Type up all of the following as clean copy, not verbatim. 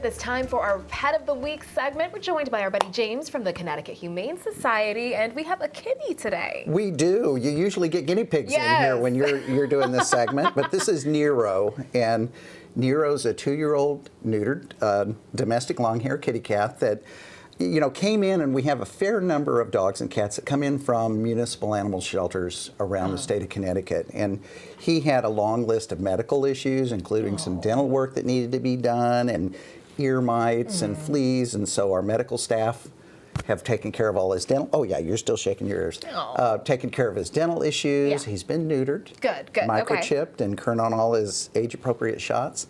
It's time for our Pet of the Week segment. We're joined by our buddy James from the Connecticut Humane Society, and we have a kitty today. We do. You usually get guinea pigs in here when you're doing this segment, but this is Nero, and Nero's a 2-year-old neutered domestic long-haired kitty cat that came in, and we have a fair number of dogs and cats that come in from municipal animal shelters around the state of Connecticut. And he had a long list of medical issues, including some dental work that needed to be done, and ear mites and fleas. And so our medical staff have taken care of all his dental. Oh yeah, you're still shaking your ears. Taken care of his dental issues. Yeah. He's been neutered. Good. Microchipped and current on all his age-appropriate shots.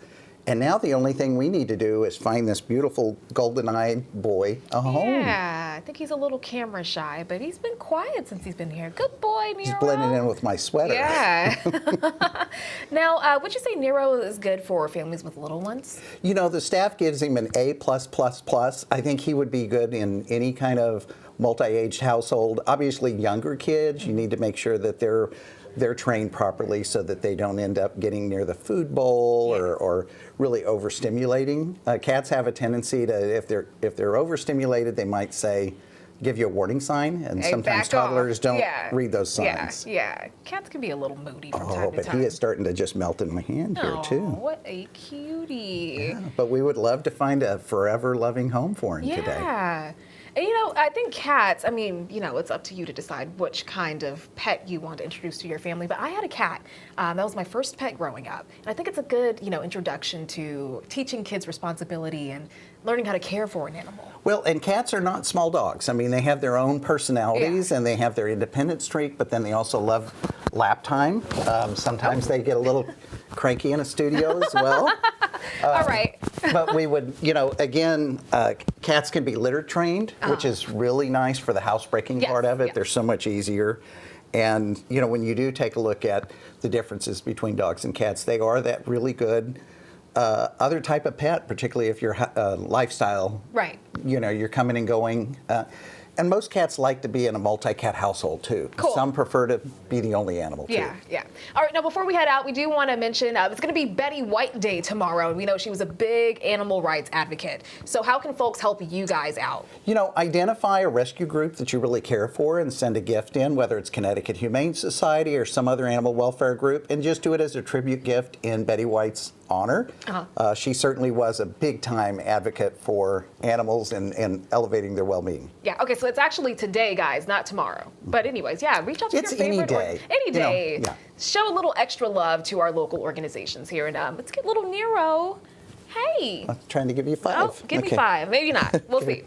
And now the only thing we need to do is find this beautiful golden-eyed boy a home. Yeah, I think he's a little camera shy, but he's been quiet since he's been here. Good boy, Nero. He's blending in with my sweater. Yeah. Now, would you say Nero is good for families with little ones? You know, the staff gives him an A+++. I think he would be good in any kind of multi-aged household. Obviously, younger kids, you need to make sure that they're trained properly so that they don't end up getting near the food bowl or really overstimulating. Cats have a tendency to, if they're overstimulated, they might give you a warning sign, and hey, sometimes toddlers don't read those signs. Yeah. Cats can be a little moody from time to time. But he is starting to just melt in my hand here too. What a cutie. Yeah, but we would love to find a forever loving home for him today. Yeah. And I think cats, it's up to you to decide which kind of pet you want to introduce to your family. But I had a cat. That was my first pet growing up. And I think it's a good, introduction to teaching kids responsibility and learning how to care for an animal. Well, and cats are not small dogs. I mean, they have their own personalities and they have their independent streak, but then they also love lap time. Sometimes they get a little cranky in a studio as well. All right. But we would, again, cats can be litter trained, which is really nice for the housebreaking part of it. They're so much easier. And, when you do take a look at the differences between dogs and cats, they are that really good other type of pet, particularly if you're lifestyle. Right. You're coming and going. And most cats like to be in a multi-cat household, too. Cool. Some prefer to be the only animal, too. Yeah. All right, now before we head out, we do want to mention it's going to be Betty White Day tomorrow, and we know she was a big animal rights advocate. So how can folks help you guys out? Identify a rescue group that you really care for and send a gift in, whether it's Connecticut Humane Society or some other animal welfare group, and just do it as a tribute gift in Betty White's honor. She certainly was a big-time advocate for animals and elevating their well-being. Yeah, okay, so it's actually today, guys, not tomorrow. But anyways, reach out to your favorite. Any day. Show a little extra love to our local organizations here, and let's get little Nero. Hey. I'm trying to give you 5. Oh, give me 5. Maybe not. We'll see.